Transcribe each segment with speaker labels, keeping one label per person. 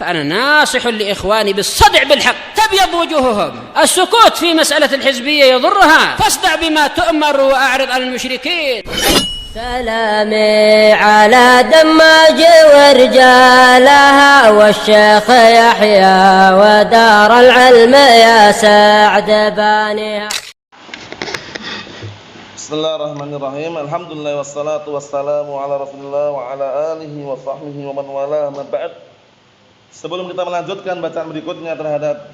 Speaker 1: فأنا ناصح لإخواني بالصدع بالحق تبيض وجوههم. السكوت في مسألة الحزبية يضرها، فاصدع بما تؤمر وأعرض عن المشركين.
Speaker 2: سلامي على دماج ورجالها والشيخ يحيى ودار العلم يا سعد بانيها.
Speaker 3: Bismillahirrahmanirrahim. Alhamdulillah wassalatu wassalamu ala Rasulillah wa ala alihi wa sahbihi wa man wala ma ba'd. Sebelum kita melanjutkan bacaan berikutnya terhadap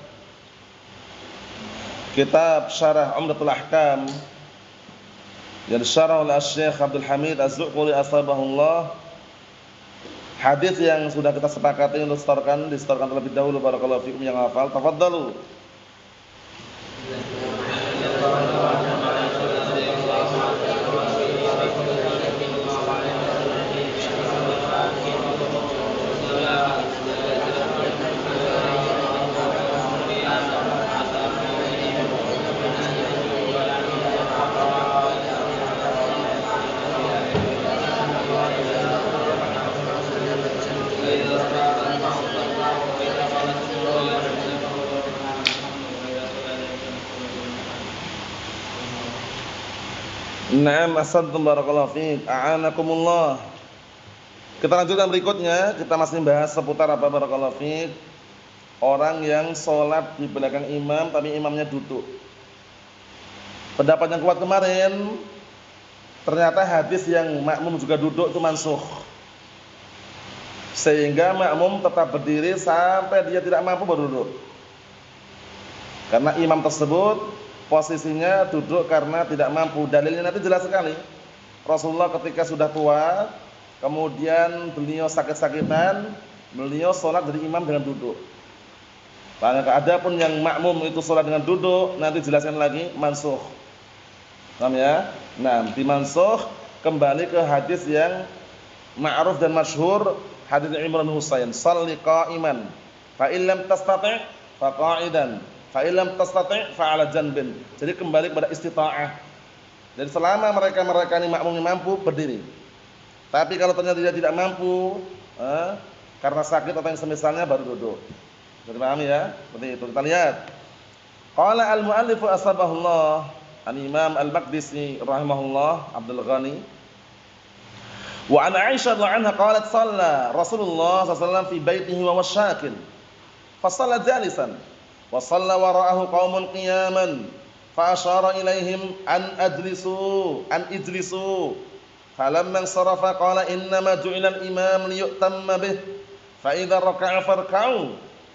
Speaker 3: kitab Syarah Umdatul Ahkam yang disyarah oleh Syekh Abdul Hamid Az-Zuhri asbahullah, hadis yang sudah kita sepakati untuk distorkan terlebih dahulu. Barakallahu fikum yang hafal, tafadhalu. Naam, asantum barakallahu fiik, a'anakumullah. Kita lanjutkan berikutnya, kita masih bahas seputar apa barakallahu fiik? Orang yang sholat di belakang imam tapi imamnya duduk. Pendapat yang kuat kemarin, ternyata hadis yang makmum juga duduk itu mansukh. Sehingga makmum tetap berdiri sampai dia tidak mampu baru duduk. Karena imam tersebut posisinya duduk karena tidak mampu. Dalilnya nanti jelas sekali. Rasulullah ketika sudah tua, kemudian beliau sakit-sakitan, beliau sholat dari imam dengan duduk. Adapun yang makmum itu sholat dengan duduk, nanti jelaskan lagi mansukh. Paham ya? Nah, dimansukh kembali ke hadis yang ma'ruf dan masyhur, hadis Imran bin Husain, "Shalli qa'iman, fa illam tastati' fa qa'idan. Fa illam tastati' fa 'ala janbin." Jadi kembali kepada istita'ah. Jadi selama mereka ini makmumnya mampu berdiri. Tapi kalau ternyata dia tidak mampu karena sakit atau yang semisalnya baru duduk. Jadi paham ya? Seperti itu. Kita lihat. Qala al-mu'allif asbahullah, al-Imam al-Maqdisi rahimahullah Abdul Ghani. Wa an Aisyah radhiyallahu anha qalat shalla Rasulullah sallallahu alaihi wasallam fi baitihi wa wasyakin. Fa shalla jalisan. وصلى وراءه قوم قياما فأشار إليهم أن اجلسوا فلما انصرف قال إنما جعل الإمام ليؤتم به فإذا ركع فاركعوا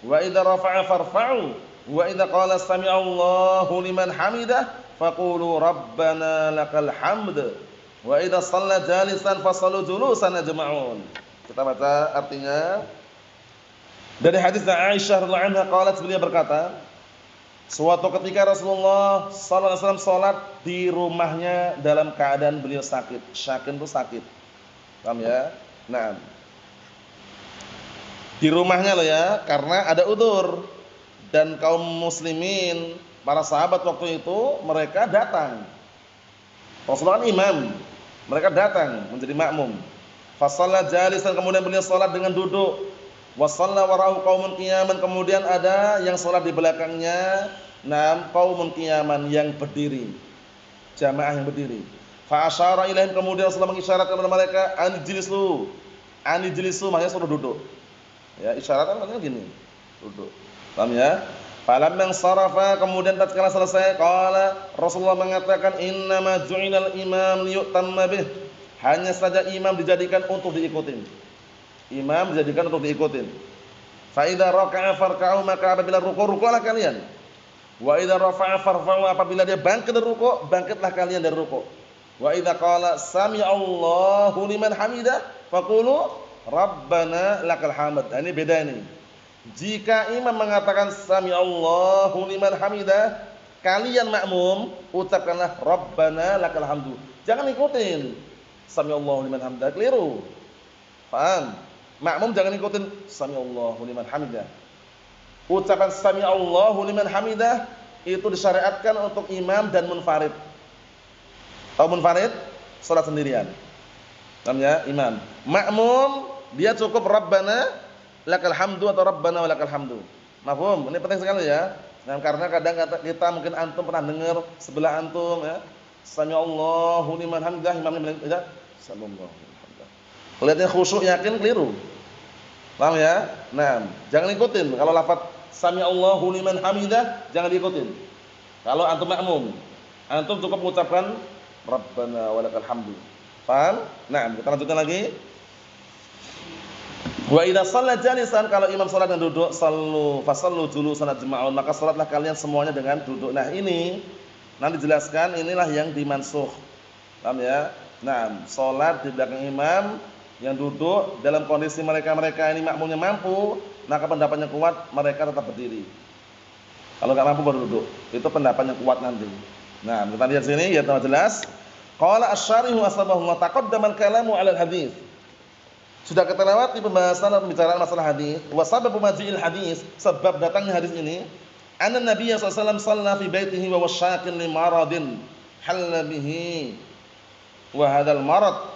Speaker 3: وإذا رفع فارفعوا وإذا قال سمع الله لمن حمده فقولوا ربنا لك الحمد وإذا صلى جالسا فصلوا جلوسا أجمعون. Kita baca artinya. Dari hadis Aisyah radhiyallahu anha qalat, beliau berkata, suatu ketika Rasulullah sallallahu alaihi wasallam salat di rumahnya dalam keadaan beliau sakit. Syakin itu sakit. Paham ya? Nah. Di rumahnya loh ya, karena ada udzur. Dan kaum muslimin, para sahabat waktu itu mereka datang. Rasulullah kan imam, mereka datang menjadi makmum. Fa shalla jalisan, kemudian beliau salat dengan duduk. Wa shalla wara'ahu qaumun qiyaman, kemudian ada yang salat di belakangnya, qaumun qiyaman, yang berdiri. Jamaah yang berdiri. Fa asyara ilaihim, kemudian Rasulullah mengisyaratkan kepada mereka, anijlisu. Anijlisu maksudnya suruh duduk. Ya, isyaratkan maksudnya gini, duduk. Paham ya? Falamma sarafa, kemudian tatkala selesai, qala, Rasulullah mengatakan, innama ju'ilal imam liyutamma bih. Hanya saja imam dijadikan untuk diikutin. Imam dijadikan untuk diikutin. Fa idza raka'a farka'u, maka apabila rukuklah kalian. Wa idza rafa'a farfa'u, apabila dia bangkit dari rukuk, bangkitlah kalian dari rukuk. Wa idza qala sami'allahu liman hamidah, faqulu rabbana lakal hamd. Ini beda ini. Jika imam mengatakan sami'allahu liman hamidah, kalian makmum ucapkanlah rabbana lakal hamdu. Jangan ikutin sami'allahu liman hamidah, keliru. Paham? Makmum jangan ikutin sami'allahu liman hamidah. Ucapan sami'allahu liman hamidah itu disyariatkan untuk imam dan munfarid. Tahu munfarid? Salat sendirian. Namanya imam. Makmum dia cukup rabbana lakal hamdu atau rabbana walakal hamdu. Mafhum? Ini penting sekali ya. Nah, karena kadang kita mungkin antum pernah dengar sebelah antum ya, sami Allahu liman hamidah, imamnya bilang tidak, sallallahu alaihi. Kelihatannya khusyuk yakin keliru. Paham ya? Nah, jangan ikutin. Kalau lafaz sami Allahu liman hamidah jangan diikutin. Kalau antum makmum, antum cukup mengucapkan rabbana walakal hamdu. Paham? Nah, kita lanjutkan lagi. Wa idza shalla jalisan, kalau imam salat dan duduk, fasallu julusan ajma'un, maka salatlah kalian semuanya dengan duduk. Nah, ini nanti dijelaskan, inilah yang dimansukh. Paham ya? Nah, salat di belakang imam yang duduk dalam kondisi mereka ini makmumnya mampu, maka pendapatnya kuat, mereka tetap berdiri. Kalau enggak mampu baru duduk. Itu pendapatnya kuat nanti. Nah, kita lihat sini ya, tambah jelas. Qala asy-syarihu asbahullah taqaddama al-kalamu 'ala al-hadits. Sudah kita lewati pembahasan atau pembicaraan masalah hadis. Wa sababu maji'il hadis, sebab datangnya hadis ini, anna Nabi sallallahu alaihi wasallam shalla fi baitihi wa wasyakin li maradin halla bihi wa hadzal marad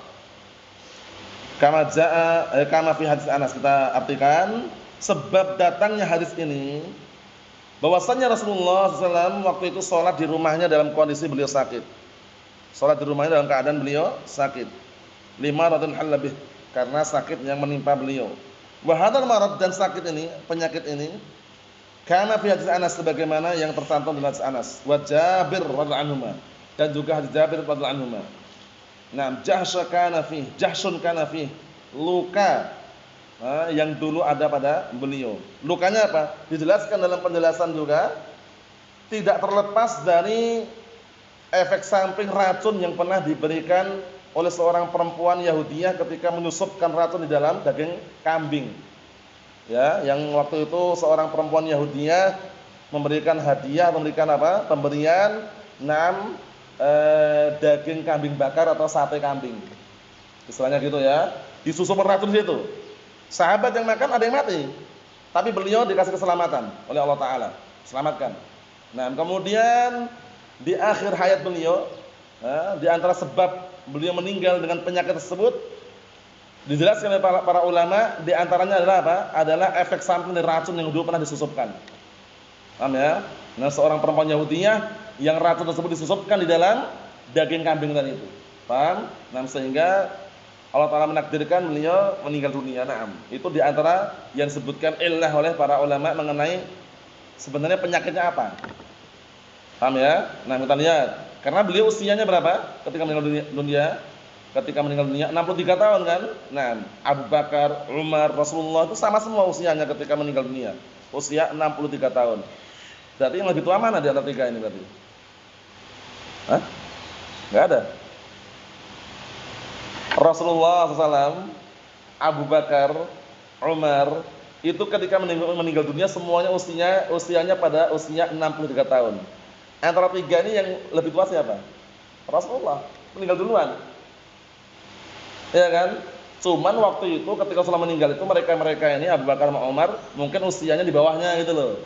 Speaker 3: kama jaa kama fi hadis Anas. Kita artikan sebab datangnya hadis ini bahwasanya Rasulullah SAW waktu itu sholat di rumahnya dalam kondisi beliau sakit. Sholat di rumahnya dalam keadaan beliau sakit. Lima radun halabih, karena sakit yang menimpa beliau. Wahadal marad, dan sakit ini, penyakit ini, karena fi hadis Anas, sebagaimana yang tercantum dalam hadis Anas. Wa Jabir radhiyallahu anhuma, dan juga hadis Jabir radhiyallahu anhuma. Nah, jahsun kana fi, luka yang dulu ada pada beliau. Lukanya apa? Dijelaskan dalam penjelasan juga, tidak terlepas dari efek samping racun yang pernah diberikan oleh seorang perempuan Yahudiyah ketika menyusupkan racun di dalam daging kambing. Ya, yang waktu itu seorang perempuan Yahudiyah memberikan hadiah, memberikan apa? Pemberian 6 daging kambing bakar atau sate kambing. Istilahnya gitu ya. Disusupkan racun di situ. Sahabat yang makan ada yang mati, tapi beliau dikasih keselamatan oleh Allah Ta'ala, selamatkan. Nah, kemudian di akhir hayat beliau, di antara sebab beliau meninggal dengan penyakit tersebut, dijelaskan oleh para ulama, di antaranya adalah apa? Adalah efek samping dari racun yang dulu pernah disusupkan. Paham ya? Nah, seorang perempuan Yahudiyah yang racun tersebut disusupkan di dalam daging kambing tadi itu. Paham? Nah, sehingga Allah Ta'ala menakdirkan beliau meninggal dunia. Nah, itu di antara yang disebutkan illah oleh para ulama mengenai sebenarnya penyakitnya apa. Paham ya? Nah, kita lihat. Karena beliau usianya berapa ketika meninggal dunia? Ketika meninggal dunia 63 tahun kan? Nah, Abu Bakar, Umar, Rasulullah itu sama semua usianya ketika meninggal dunia. Usia 63 tahun. Berarti yang lebih tua mana di antara tiga ini berarti? Hah? Enggak ada. Rasulullah SAW, Abu Bakar, Umar, itu ketika meninggal dunia semuanya usianya pada usia 63 tahun. Antara tiga ini yang lebih tua siapa? Rasulullah, meninggal duluan. Ya kan? Cuman waktu itu ketika Rasulullah meninggal itu mereka ini Abu Bakar sama Umar mungkin usianya di bawahnya gitu loh.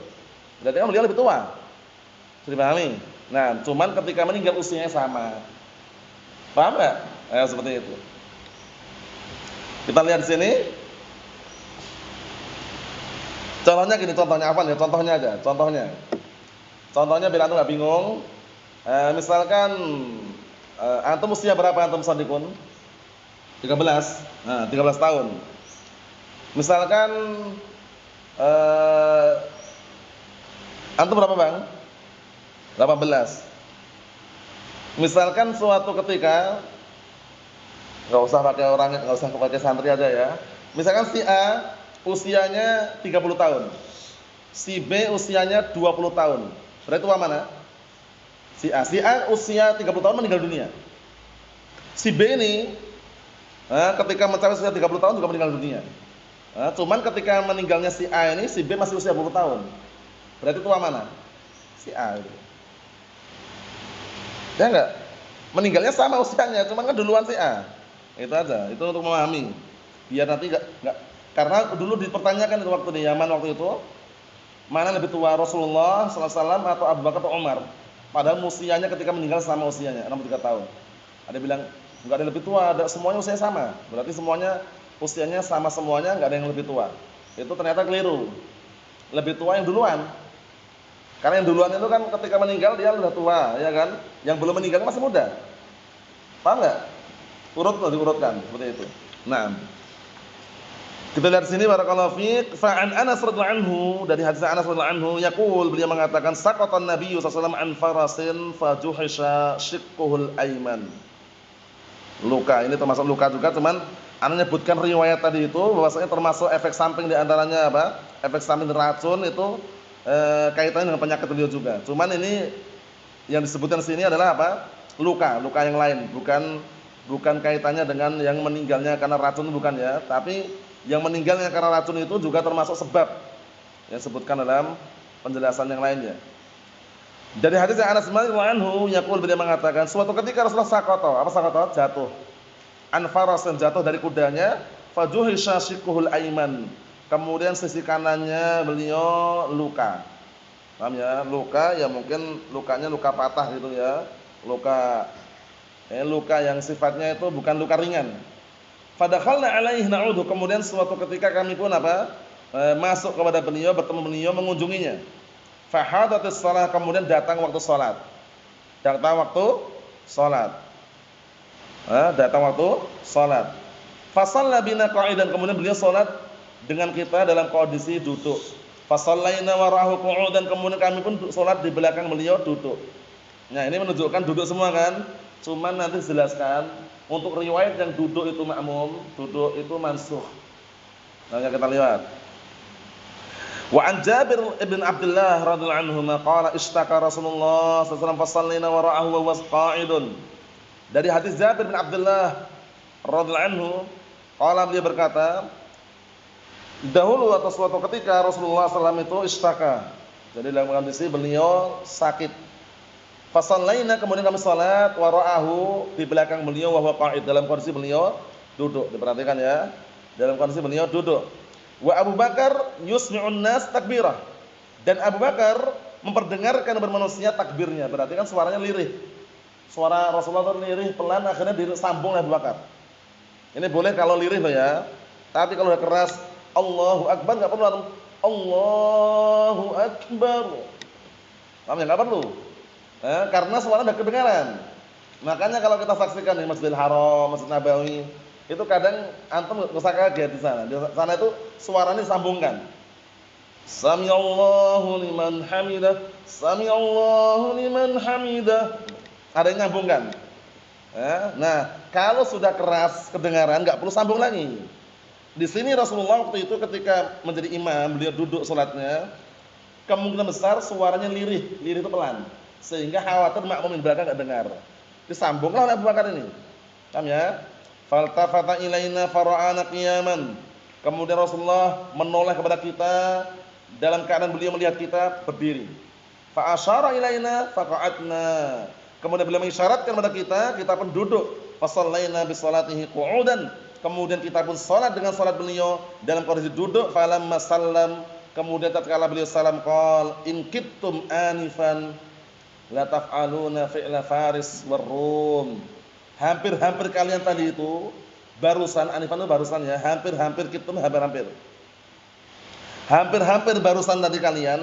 Speaker 3: Berarti kan beliau lebih tua. Sudah dipahami? Nah, cuman ketika meninggal usianya sama. Paham enggak? Seperti itu. Kita lihat di sini. Contohnya gini, contohnya apa nih? Contohnya aja, contohnya. Contohnya biar antum enggak bingung. Misalkan antum usia berapa antum Sadiqun? 13. Nah, 13 tahun. Misalkan antum berapa, Bang? 18. Misalkan suatu ketika, enggak usah pakai orang, enggak usah pakai santri aja ya. Misalkan si A usianya 30 tahun. Si B usianya 20 tahun. Berarti tua mana? Si A. Si A usia 30 tahun meninggal dunia. Si B ini ketika mencapai usia 30 tahun juga meninggal dunia. Cuman ketika meninggalnya si A ini, si B masih usia 20 tahun. Berarti tua mana? Si A itu. Ya enggak? Meninggalnya sama usianya, cuman kan duluan si A. Itu aja, itu untuk memahami. Biar nanti enggak, karena dulu dipertanyakan itu waktu di Yaman waktu itu, mana lebih tua, Rasulullah SAW atau Abu Bakar atau Umar? Padahal usianya ketika meninggal sama usianya, 63 tahun. Ada bilang enggak ada yang lebih tua, ada semuanya usianya sama. Berarti semuanya usianya sama semuanya, enggak ada yang lebih tua. Itu ternyata keliru. Lebih tua yang duluan. Karena yang duluan itu kan ketika meninggal dia sudah tua, ya kan? Yang belum meninggal masih muda. Paham enggak? Diurutkan seperti itu. Nah, kita lihat sini barakallahu fiik, fa'an Anas radhiyallahu anhu, dari hadis Anas radhiyallahu anhu yaqul, beliau mengatakan saqatan Nabi sallallahu alaihi wasallam an farasin fajuhisha shiqquhul aiman. Luka, ini termasuk luka juga, cuman ana menyebutkan riwayat tadi itu bahwasanya termasuk efek samping di antaranya apa? Efek samping racun itu kaitannya dengan penyakit beliau juga. Cuman ini yang disebutkan sini adalah apa? Luka yang lain, bukan kaitannya dengan yang meninggalnya karena racun, bukan ya, tapi yang meninggalnya karena racun itu juga termasuk sebab yang disebutkan dalam penjelasan yang lainnya. Dari hadis yang Anas radhiyallahu anhu yaqul, beliau mengatakan suatu ketika Rasulullah saqata, jatuh, an farasin, jatuh dari kudanya, fajuhisha shiqquhul aiman, kemudian sisi kanannya beliau luka. Paham ya? Luka ya mungkin lukanya luka patah gitu ya. Luka yang sifatnya itu bukan luka ringan. Fadakhalna alaihi na'udhu, kemudian suatu ketika kami pun masuk kepada beliau, bertemu beliau, mengunjunginya. Fahadatis shalah, kemudian datang waktu salat. Datang waktu salat. Fasalla bina qa'idan, kemudian beliau salat dengan kita dalam kondisi duduk. Fasallaina wara'ahu qu'udan, kemudian kami pun salat di belakang beliau duduk. Nah, ini menunjukkan duduk semua kan? Cuman nanti jelaskan untuk riwayat yang duduk itu makmum, duduk itu mansukh. Nah, kita lihat. Wa an Jabir ibn Abdullah radhiyallahu anhu qala ishtaka Rasulullah sallallahu alaihi wasallam fasallina wara'ahu wa huwa qa'idun. Dari hadis Jabir bin Abdullah radhiyallahu anhu, qala, beliau berkata, dahulu atau suatu ketika Rasulullah SAW itu ishtaka. Jadi dalam kondisi beliau sakit. Fasallaina, kemudian kami salat, wara'ahu, di belakang beliau, wa huwa qa'id, dalam kondisi beliau duduk. Diperhatikan ya, dalam kondisi beliau duduk. Wa Abu Bakar yusmi'un nas takbirah, dan Abu Bakar memperdengarkan bermanusia takbirnya. Berarti kan suaranya lirih. Suara Rasulullah itu lirih pelan, akhirnya disambung oleh Abu Bakar. Ini boleh kalau lirih loh ya. Tapi kalau udah keras, Allahu Akbar, enggak perlu Allahu Akbar. Paham ya? Enggak perlu. Karena suara udah kedengaran. Makanya kalau kita saksikan di Masjidil Haram, Masjid Nabawi, itu kadang antum enggak usah kaget di sana. Di sana itu suaranya disambungkan. Samiallahu liman hamidah, samiallahu liman hamidah. Ada yang nyambungkan. Nah, kalau sudah keras kedengaran enggak perlu sambung lagi. Di sini Rasulullah waktu itu ketika menjadi imam, beliau duduk salatnya, kemungkinan besar suaranya lirih itu pelan. Sehingga khawatir makmum di belakang enggak dengar. Disambunglah oleh Abu Bakar ini. Paham ya? Faltafata ilaina fara'ana qiyaman. Kemudian Rasulullah menoleh kepada kita dalam keadaan beliau melihat kita berdiri. Fa asyara ilaina faqa'adna. Kemudian beliau mengisyaratkan kepada kita pun duduk. Fa shallaina bi sholatihi qu'udan. Kemudian kita pun salat dengan salat beliau dalam kondisi duduk. Falamma sallam, kemudian tatkala beliau salam, qol in kittum anifan la taf'aluna fi'la Faris war Rum. Hampir-hampir kalian tadi itu barusan, anifan itu barusan ya, hampir-hampir kittum, hampir-hampir. Hampir-hampir barusan tadi kalian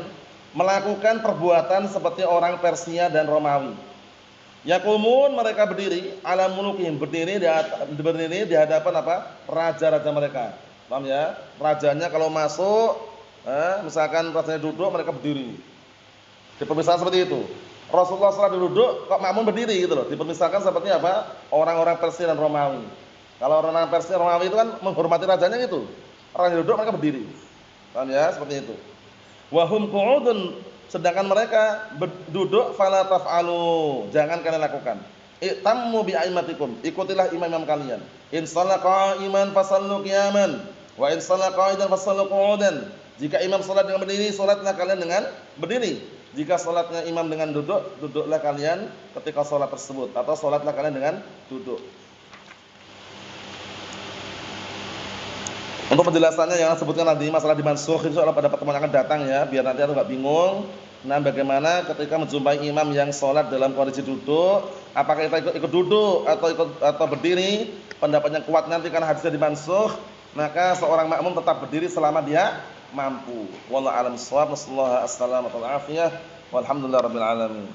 Speaker 3: melakukan perbuatan seperti orang Persia dan Romawi. Yaqumun, mereka berdiri, ala mulukihim, berdiri di hadapan apa? Raja-raja mereka. Paham ya? Rajanya kalau masuk, misalkan rajanya duduk, mereka berdiri. Dipermisalkan seperti itu. Rasulullah SAW duduk, kok makmum berdiri gitu loh. Dipermisalkan seperti apa? Orang-orang Persia dan Romawi. Kalau orang-orang Persia dan Romawi itu kan menghormati rajanya gitu. Orang yang duduk mereka berdiri. Paham ya? Seperti itu. Wa hum qu'udun, sedangkan mereka duduk, fala taf'alu, jangan kalian lakukan. Itammu bi aimatikum, ikutilah imam-imam kalian. In shalla qa'iman fasallu qiyaman, wa in shalla qa'idan fasallu qu'udan. Jika imam salat dengan berdiri, salatlah kalian dengan berdiri. Jika salatnya imam dengan duduk, duduklah kalian ketika salat tersebut, atau salatlah kalian dengan duduk. Untuk penjelasannya yang sebutkan tadi masalah dimansukh insyaallah pada pertemuan akan datang ya, biar nanti enggak bingung. Nah, bagaimana ketika menjumpai imam yang salat dalam kondisi duduk, apakah kita ikut duduk atau berdiri? Pendapat yang kuat nanti karena hadisnya dimansukh, maka seorang makmum tetap berdiri selama dia mampu. Wallahu a'lam bishawab. Wassallallahu alaihi wasallam. Walhamdulillahirabbil alamin.